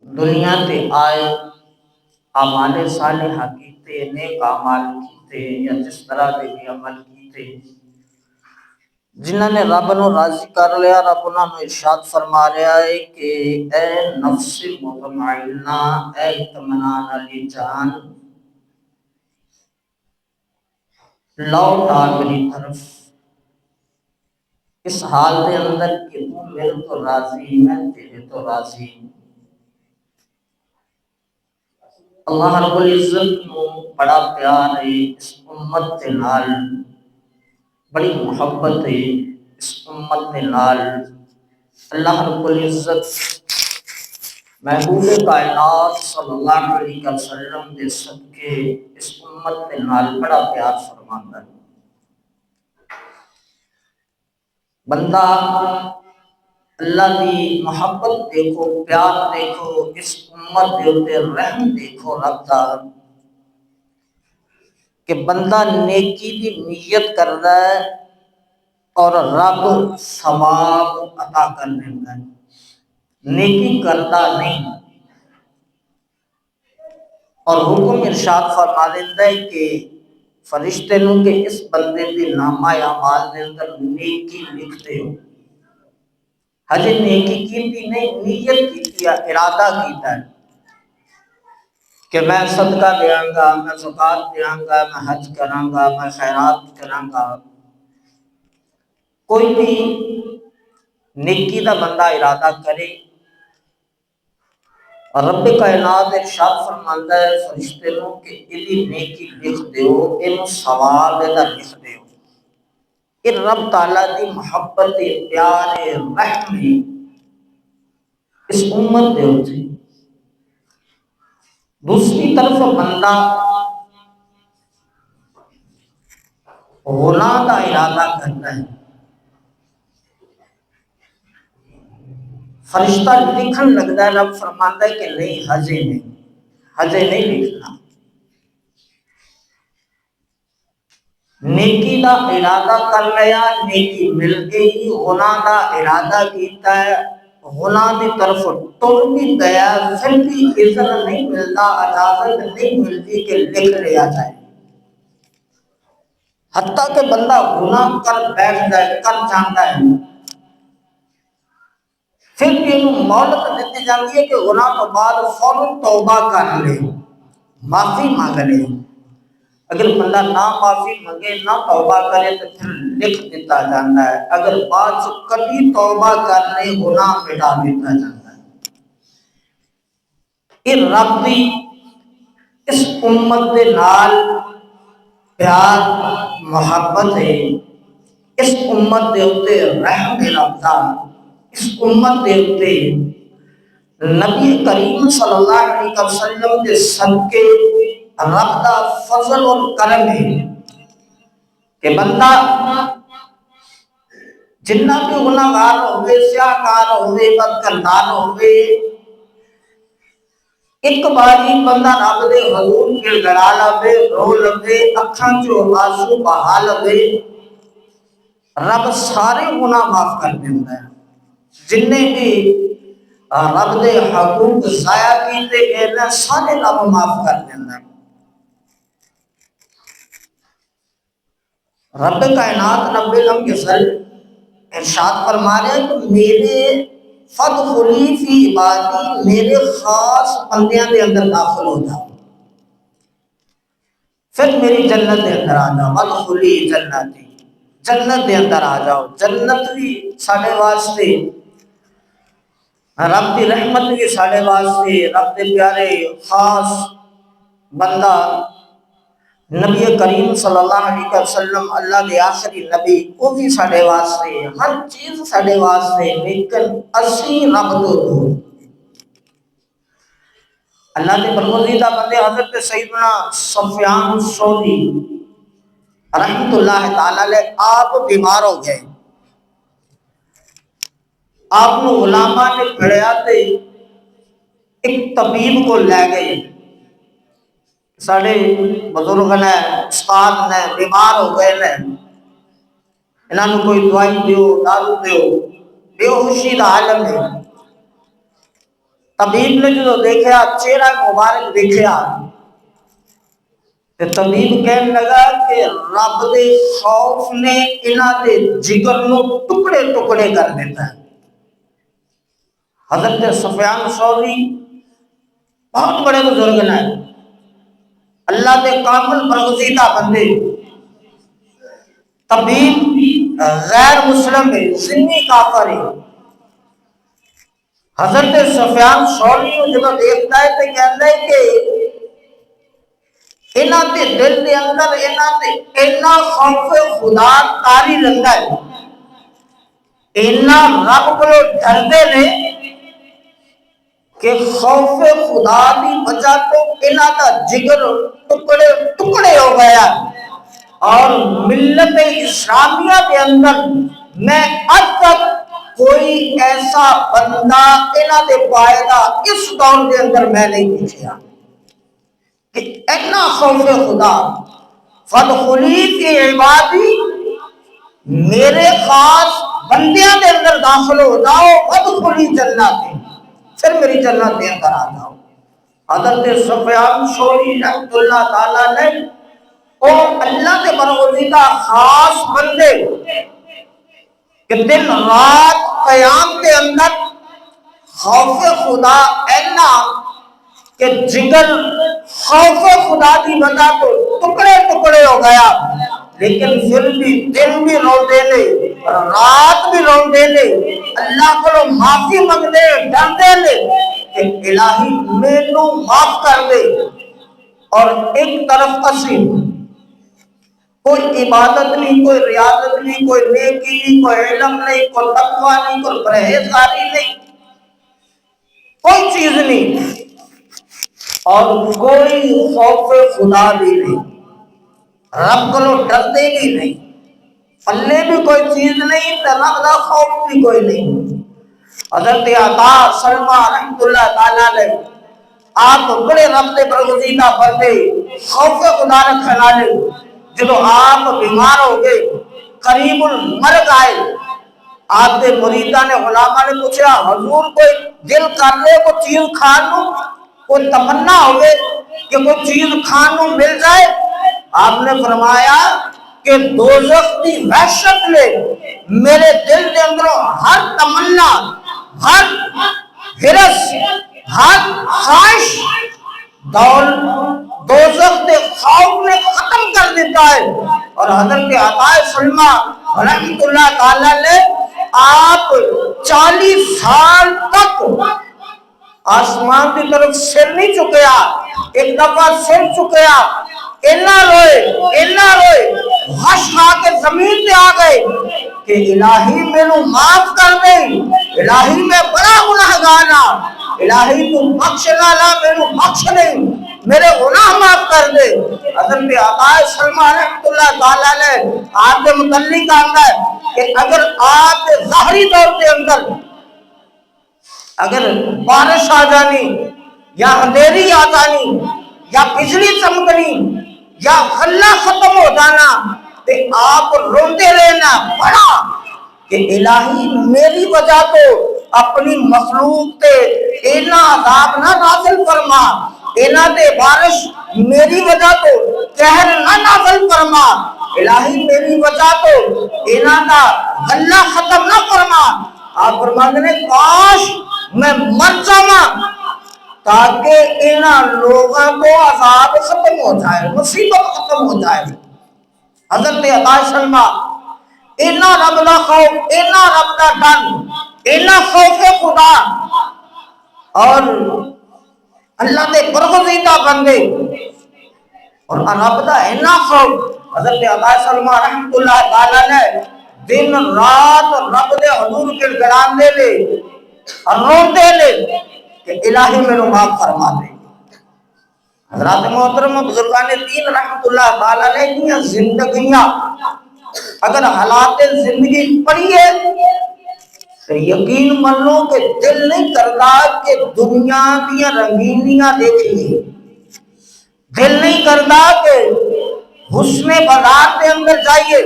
دنیا تے آئے اعمال صالحہ کیتے، نیک اعمال کیتے یا جس طرح دے بھی عمل کیتے، جنہوں نے رب نو راضی کر لیا، رب انہوں نے ارشاد فرما رہا ہے کہ اے نفس مطمئنہ، اے اطمینان علی جان، لوٹ آ میری طرف اس حال دے اندر کہ تو میرے تو راضی، میں تیرے تو راضی۔ اللہ رب العزت نو بڑا پیار ہے اس امت دے نال، بڑی محبت ہے اس امت دے نال۔ اللہ رب العزت محبوب کائنات صلی اللہ علیہ وسلم دے صدقے اس امت دے نال بڑا پیار فرماندا ہے۔ بندہ اللہ دی محبت دیکھو، پیار دیکھو، اس امت دے اوتے رحم دیکھو رب دا، کہ بندہ نیکی دی نیت کردا ہے اور رب ثواب عطا کر دیندا ہے، نیکی کردا نہیں اور حکم ارشاد فرما دیندا ہے کہ فرشتے نو کہ اس بندے دی نامہ اعمال دے اندر نیکی لکھ دیو۔ ہجے نیکی کیتی نہیں، نیت کیتی ہے، ارادہ کیتا ہے کہ میں صدقہ دیاں گا، میں زکوٰۃ دیاں گا، میں حج کراں گا، میں خیرات کراں گا۔ کوئی بھی نیکی دا بندہ ارادہ کرے اور رب کائنات ارشاد فرماندا ہے فرشتے نو کہ ایدی نیکی لکھ دیو، اینو ثواب دا لکھ دیو۔ یہ رب تعالیٰ دی محبت پیار رحم اس امت دے ہوتے۔ دوسری طرف بندہ گناہ کا ارادہ کرتا ہے، فرشتہ لکھن لگتا ہے، رب فرماتا ہے کہ نہیں، ہجے نہیں لکھنا۔ نیکی دا ارادہ کر لیا، نیکی مل گئی، گناہ دا ارادہ کیتا ہے، گناہ دی طرف ٹر بھی گیا، پھر بھی اذن نہیں ملتا، اجازت نہیں ملتی کہ لکھ لیا جائے۔ حتیٰ کہ بندہ گناہ کر بیٹھ جائے، کر جاتا ہے، پھر بھی انہوں مہلت دیتی جاتی ہے کہ گناہ تو بعد فوراً توبہ کر لے، معافی مانگ لے۔ اگر بندہ نہ معافی مانگے، نہ توبہ کرے تو پھر لکھ دیتا جاتا ہے، اگر بعد کبھی توبہ کر لے گناہ مٹا دیتا جاتا ہے۔ یہ رب دی اس امت دے نال پیار محبت ہے، اس امت دے اوتے رحم رب دا، اس امت دے اوتے نبی کریم صلی اللہ علیہ وسلم کے صدقے رب دا فضل اور کرم ہے کہ بندہ جنہ بھی گناہگار ہوئے، سیاہکار ہوئے، بدکردار ہوئے، ایک باری بندہ رب دے حضور گڑ گڑا لوے، رو لوے، اکھاں چوں آنسو بہا لوے، رب سارے گناہ معاف کر دیتا ہے۔ جننے بھی رب دے حقوق ضائع کیتے گئے سارے رب معاف کر دیتا ہے۔ رب کائنات رب العزت ارشاد فرما رہے ہیں کہ میرے فدخلی فی عبادی، میرے خاص بندیاں دے اندر داخل ہو جاؤ، پھر میری جنت دے اندر آ جاؤ، فدخلی جنتی، جنت دے اندر آ جاؤ۔ جنت بھی ساڑھے واسطے، رب دی رحمت بھی ساڑھے واسطے، رب دے پیارے خاص بندہ نبی کریم صلی اللہ علیہ وسلم، اللہ دے آخری نبی، وہ بھی ساڑھے واسطے، ہر چیز ساڑھے واسطے، لیکن اسی رب تو دور۔ اللہ دے برگزیدہ بندے حضرت سیدنا سفیان الثوری رحمت اللہ تعالیٰ علیہ، آپ بیمار ہو گئے، آپ نے علماء نے پڑھیا تے ایک طبیب کو لے گئے، ساڑھے بزرگ نے، استاد نے بیمار ہو گئے نے، انہاں نے کوئی دوائی دیو، دارو دیو، بے ہوشی دا عالم ہے۔ طبیب نے جو دیکھا چہرہ مبارک دیکھا تے طبیب کہنے لگا کہ رب دے خوف نے انہاں دے جگر نو ٹکڑے ٹکڑے کر دیتا ہے۔ حضرت سفیان ثوری بہت بڑے بزرگ ہیں، اللہ دے کامل برگزیدہ بندے، طبیب غیر مسلم ہے، سنی کافر ہے۔ حضرت سفیان ثوری کو جب دیکھتا ہے تو کہتا ہے کہ انہاں دے دل دے اندر انہاں دے اینا خوف خدا تاری رہتا ہے، اینا رب کو ڈردے نے کہ خوف خدا دی وجہ تو انہاں دا جگر ٹکڑے ٹکڑے ہو گیا۔ اور ملت اسلامیہ کے اندر میں اب تک کوئی ایسا بندہ انہاں دے پائدہ اس دور کے اندر میں نہیں دیکھا کہ اتنا خوف خدا۔ فادخلی فی عبادی، میرے خاص بندیاں دے اندر داخل ہو جاؤ، فادخلی جنت، پھر میری جنت دے اندر آ جاؤ۔ حضرت سفیان ثوری رحمۃ اللہ تعالیٰ نے او اللہ کے برگزیدہ خاص بندے کہ دن رات قیام کے اندر خوف خدا اینا کہ جگر خوف خدا کی وجہ تو ٹکڑے ٹکڑے ہو گیا، لیکن پھر بھی دن بھی رو دے لے، رات بھی رو دے لے، اللہ کو معافی مانگ دے، ڈر دے لے کہ الہی مینوں معاف کر دے۔ اور ایک طرف اسی کوئی عبادت نہیں، کوئی ریاضت نہیں، کوئی نیکی نہیں، کوئی علم نہیں، کوئی تقوی نہیں، کوئی پرہیزگاری نہیں، کوئی چیز نہیں، اور کوئی خوف خدا بھی نہیں، رب کو ڈرتے بھی نہیں، پلے بھی کوئی چیز نہیں، رب کا خوف بھی کوئی نہیں۔ حضرت عطا سلمہ رحمۃ اللہ تعالیٰ نے آپ بڑے رب دے برگزیدہ بندے، خوف خدا رکھنے والے، جب آپ بیمار ہو گئے، قریب المرگ آئے، آپ کے مریدہ نے غلامہ نے پوچھا حضور کوئی دل کر لے کوئی چیز کھانوں، کوئی تمنا ہوئے کہ کوئی چیز کھانوں مل جائے؟ آپ نے فرمایا کہ دوزخ کی وحشت لے میرے دل کے اندروں ہر تمنا، ہر ہرس، ہر خواہش دوزخ کے خوف نے ختم کر دیتا ہے۔ اور حضرت عطا سلمہ رحمۃ اللہ تعالیٰ نے آپ 40 سال تک آسمان کی طرف سر نہیں چکیا، ایک دفعہ سر چکیا، اینا روئے غش کھا کے زمین پہ آ گئے کہ الہی مینوں معاف کر دے، الہی میں بڑا گناہگار ہاں، الہی تو بخشنا لا مینوں بخش نہیں، میرے گناہ معاف کر دے۔ حضرت عطا سلمہ رحمۃ اللہ تعالیٰ نے آپ کے متعلق آتا ہے کہ اگر آپ ظاہری طور کے اندر اگر بارش آ جانی یا اندھیری آ جانی یا بجلی چمکنی یا غلہ ختم ہو جانا تو آپ روتے رہنا پڑا کہ الہی میری وجہ تو اپنی مخلوق تے اینا عذاب نہ نازل فرما، اینا تے بارش میری وجہ تو قہر نہ نازل فرما، الہی میری وجہ تو اینا دا غلہ ختم نہ فرما۔ آپ فرماتے ہیں کاش میں مر جاواں تاکہ انہاں لوگوں کو عذاب ختم ہو جائے، مصیبت ختم ہو جائے۔ حضرت عطا سلمہ اینا رب دا خوف، اینا رب دا ڈر، اینا خوف خدا اور اللہ دے برگزیدہ بندے اور رب دا اینا خوف۔ حضرت عطا سلمہ رحمۃ اللہ تعالیٰ نے دن رات رب دے حضور کے گران دے لے اور روتے لے کہ الہی میں معاف فرما دے۔ حضرات محترم بزرگان دین رحمت اللہ تعالیٰ علیہ زندگیاں اگر حالات زندگی پڑھیے تو یقین منو کہ دل نہیں کرتا کہ دنیا دیا رنگینیاں دیکھیے، دل نہیں کرتا کہ حسن بازار کے اندر جائیے،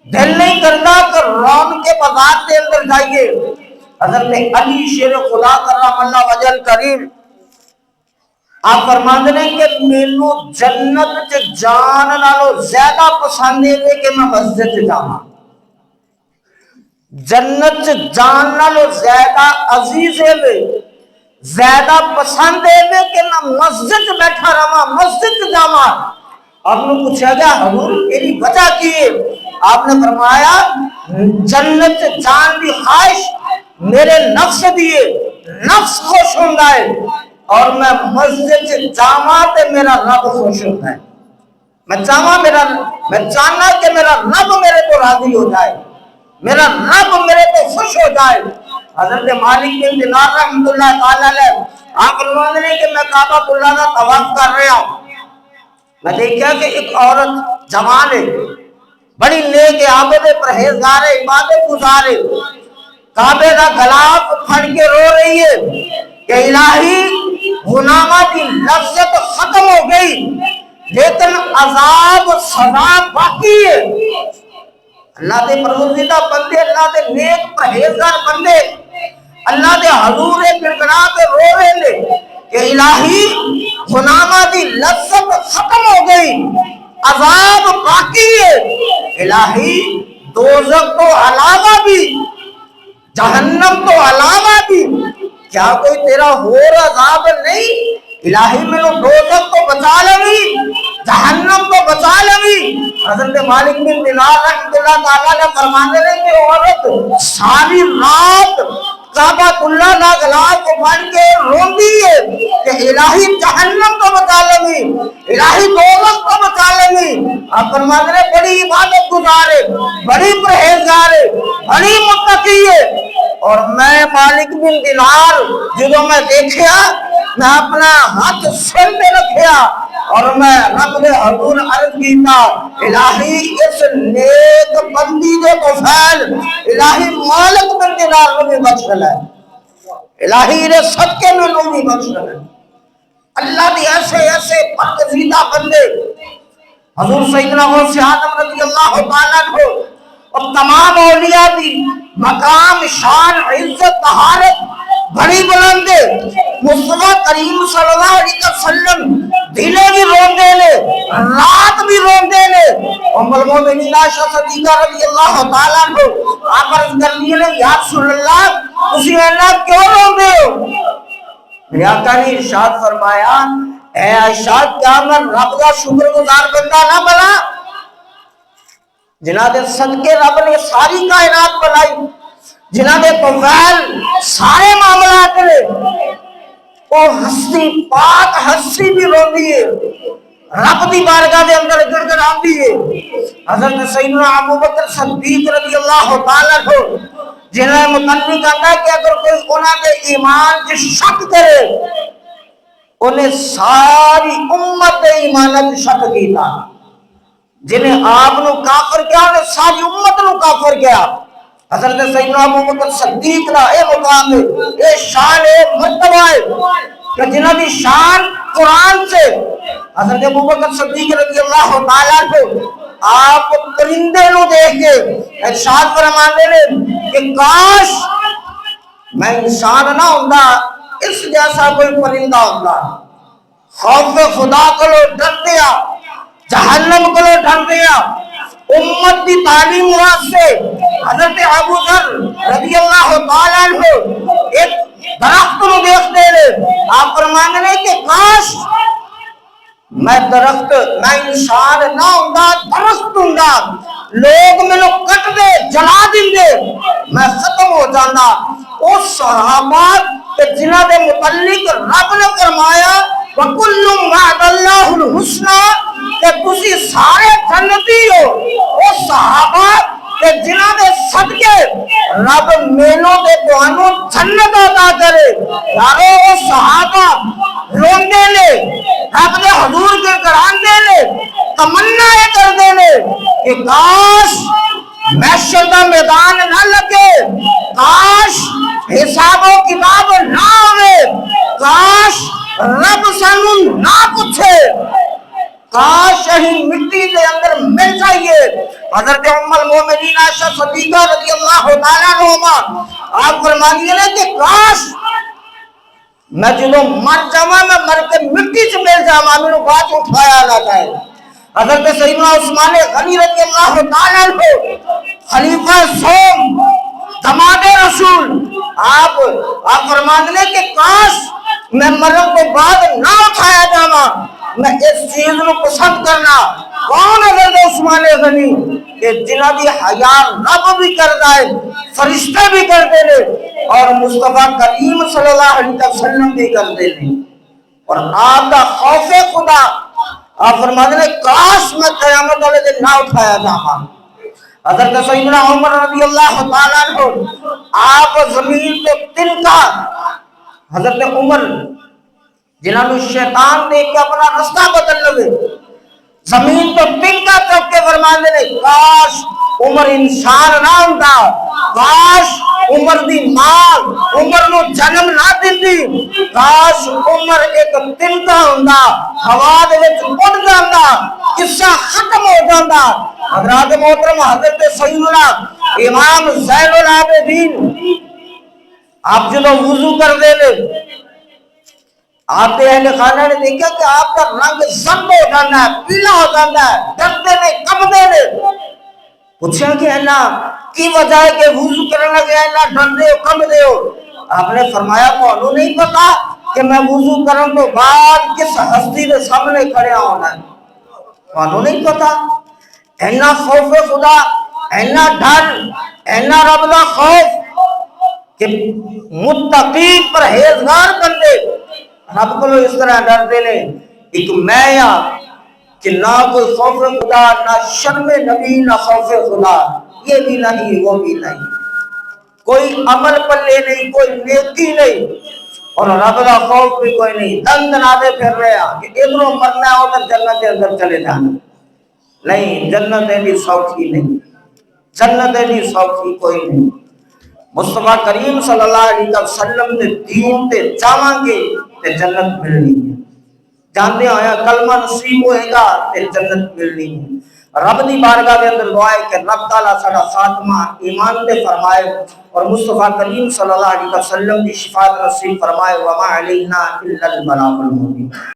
دل نہیں کرتا کہ رون کے بازار کے اندر جائیے، حضرت علی شیر خدا کرم اللہ وجل کریم آپ فرماندے نے کہ مینوں جنت چ جان نالوں زیادہ پسند ہے کہ میں مسجد چ جاواں، جنت چ جان نالوں زیادہ عزیز ہے، زیادہ پسند ہے کہ میں مسجد چ بیٹھا رہواں، مسجد چ جاواں۔ آپ نے پوچھا گیا حضور میری وجہ کی ہے؟ آپ نے فرمایا جنت چ جان دی خواہش میرے نفس دیے، نفس خوش ہوندا ہے، اور میں مسجد سے جاواں تے میرا رب خوش ہوتا ہے۔ میں چاہنا کہ میرا رب میرے کو راضی ہو جائے، میرا رب میرے کو خوش ہو جائے۔ حضرت مالک بن دینار رحمۃ اللہ تعالی علیہ آپ فرماتے ہیں کہ میں کعبہ اللہ کا طواف کر رہا ہوں، میں دیکھا کہ ایک عورت جوان ہے، بڑی نیک عابد پرہیزگار ہے، عبادت گزار ہے، کعبے کا غلاف پھڑ کے رو رہی ہے کہ الہی غلامہ کی لذت ختم ہو گئی لیکن عذاب سزا باقی ہے۔ اللہ دے پروردگار بندے، اللہ دے نیک پرہیزگار بندے اللہ دے حضور گڑگڑا کے رو رہے نے کہ الہی غلامہ کی لذت ختم ہو گئی، عذاب باقی ہے۔ الہی دوزخ تو علاوہ بھی، جہنم تو علاوہ بھی، کیا کوئی تیرا اور عذاب نہیں؟ الہی میں نے دوزخ تو بچا لوی، جہنم تو بچا لوی۔ حضرت مالک بن دینار رحمۃ اللہ تعالی نے فرماتے ہیں کہ عورت ساری رات کعبہ اللہ کا غلاف کو پھڑ کے روندی ہے کہ الہی جہنم تو بچا لوی، الہی دوزخ تو بچا لوی۔ آپ فرماتے ہیں بڑی عبادت گزار ہے، بڑی پرہیزگار ہے، بڑی متقی ہے، اور میں مالک بن دینار جدوں میں دیکھیا میں اپنا ہاتھ سر پہ رکھیا اور میں رب دے حضور عرض کیتا الہی اس نیک بندی دے کو فیل الہی مالک بن دینار نو بھی بخش لے، الہی نے صدقے میں نو بھی بخش لے۔ اللہ دی ایسے ایسے پاکیزیدہ بندے حضور سیدنا غوث اعظم رضی اللہ تعالیٰ عنہ اور تمام اولیاء دی مقام شان عزت طہارت بڑی بلند ہے۔ مصطفیٰ کریم صلی اللہ علیہ وسلم دلے بھی روندے نے، رات بھی روندے نے۔ ام المومنین عائشہ صدیقہ رضی اللہ تعالیٰ عنہ آپ عرض کرنی ہے یا رسول اللہ تسی اینا کیوں روندے ہو؟ میرے آقا نے ارشاد فرمایا اے عائشہ کیا میں رب کا شکر گزار بندہ نہ بنا جنہاں دے صدقے رب نے ساری کائنات بنائی، جنہاں دے توفیل سارے معاملات نے، وہ ہستی پاک ہستی بھی روندی ہے، رب دی بارگاہ دے اندر گڑ گڑ آندی ہے۔ حضرت سیدنا ابو بکر صدیق رضی اللہ تعالیٰ عنہ جنہیں متعلق آتا ہے کہ اگر کوئی انہاں دے ایمان کی شک کرے انہیں ساری امت ایمانت شک کیتا، جنہیں آپ نو کافر کیا انہیں ساری امت نو کافر کیا۔ حضرت سیدنا ابو بکر صدیق کا اے مقام ہے، اے شان ہے، مرتبہ ہے کہ جنہاں دی شان قرآن سے۔ حضرت ابو بکر صدیق رضی اللہ تعالیٰ عنہ آپ پرندے نو دیکھ کے ارشاد فرماندے نے کہ کاش میں انسان نہ ہوندا اس جیسا کوئی پرندہ ہوندا، خوف خدا کو ڈردیا، جہنم کو ڈردیا، امت کی تعلیم واسطے حضرت ابو ذر رضی اللہ تعالیٰ عنہ ایک درخت کو دیکھتے ہیں، آپ فرماتے ہیں کہ کاش میں درخت، میں انسان نہ ہوندا درخت ہوندا، لوگ مینوں کٹ دے جلا دے میں ختم ہو جانا۔ اس صحابہ کہ جنہاں دے متعلق رب نے فرمایا وَكُلُّ وَعْدَ اللَّهُ الْحُسْنَى کہ تسی سارے جنتی ہو، اس صحابہ کہ جنہاں دے صدقے رب مینوں دے توانوں جنت عطا کرے۔ یارو وہ صحابہ روندے نے، رب دے حضور کے کراندے نے، تمنا یہ کردے نے کہ کاش محشر دا میدان نہ لگے، کاش حساب و کتاب نہ ہوئے، کاش رب سانو نہ پوچھے، کاش ہی مٹی دے اندر مل جائیے، حضرت ام المومنین عائشہ صدیقہ رضی اللہ تعالیٰ عنہا آپ فرمانی ہے کہ کاش میں جدو مر جاواں میں مر کے مٹی سے مل جاواں میرے بات اٹھایا نہ جائے۔ حضرت سیدنا عثمان غنی رضی اللہ تعالیٰ عنہ خلیفہ سوم دماد رسول آپ فرماتے ہیں کہ کاش میں مرن کے بعد نہ اٹھایا جاواں۔ میں اس چیز کو پسند کرنا کون حضرت عثمان غنی کہ جنہ دی حیا رب بھی کردا ہے فرشتے بھی کردے نے اور مصطفیٰ کریم صلی اللہ علیہ وسلم بھی کردے نے، اور آپ کا خوف خدا آپ فرماتے ہیں کاش میں قیامت والے دن نہ اٹھایا جاواں۔ حضرت سیدنا عمر رضی اللہ تعالیٰ عنہ آپ زمین پہ تنکا حضرت عمر جنہاں نے شیطان دیکھ کے اپنا رستہ بدل لگے زمین تو تنکا چک کے فرماندے نے کاش عمر انسان نہ ہوندا، کاش عمر دی ماں عمر نو جنم نہ دیندی، کاش عمر ایک تنکا ہوندا ہوا دے وچ اڑ جاندا قصہ ختم ہو جاندا۔ حضرات محترم حضرت سیدنا امام زین العابدین آپ جدو وضو کر دے لے آپ دے اہل خانہ نے دیکھا کہ آپ کا رنگ زرد ہو جانا ہے پیلا ہو جانا ہے ڈرتے نے کبدے نے پوچھا کہ اللہ کی وجہ ہے کہ وضو کرنے لگے اللہ ڈرتے ہو کبدے ہو؟ آپ نے فرمایا تو نہیں پتا کہ میں وضو کرن تو بعد کس ہستی کے سامنے کھڑے ہونا ہے؟ تو نہیں پتا؟ اینا خوف خدا اینا ڈر اینا رب دا خوف کہ متقی پرہیزگار بندے رب کو اس طرح ڈرتے نے ایک میں یا کہ نہ کوئی خوف خدا نہ شرم نبی نہ خوف خدا، یہ بھی نہیں وہ بھی نہیں، کوئی عمل پلے نہیں کوئی نیکی نہیں اور رب کا خوف بھی کوئی نہیں، دن دنادے پھر رہے ہیں کہ ادھروں مرنا ہے ادھر جنت کے اندر چلے جانا نہیں، جنت بھی سوکھی نہیں، جنت بھی سوکھی کوئی نہیں۔ مصطفیٰ کریم صلی اللہ علیہ وسلم نے دین تے چاہاں گے تے جنت ملنی ہے، جانتے آیا کلمہ نصیب ہوئے گا تے جنت ملنی ہے۔ رب دی بارگاہ دے اندر دعا ہے کہ رب تعالیٰ سارا خاتمہ ایمان دے فرمائے اور مصطفیٰ کریم صلی اللہ علیہ وسلم دی شفاعت نصیب فرمائے وما علینا الا البلاغ المبین۔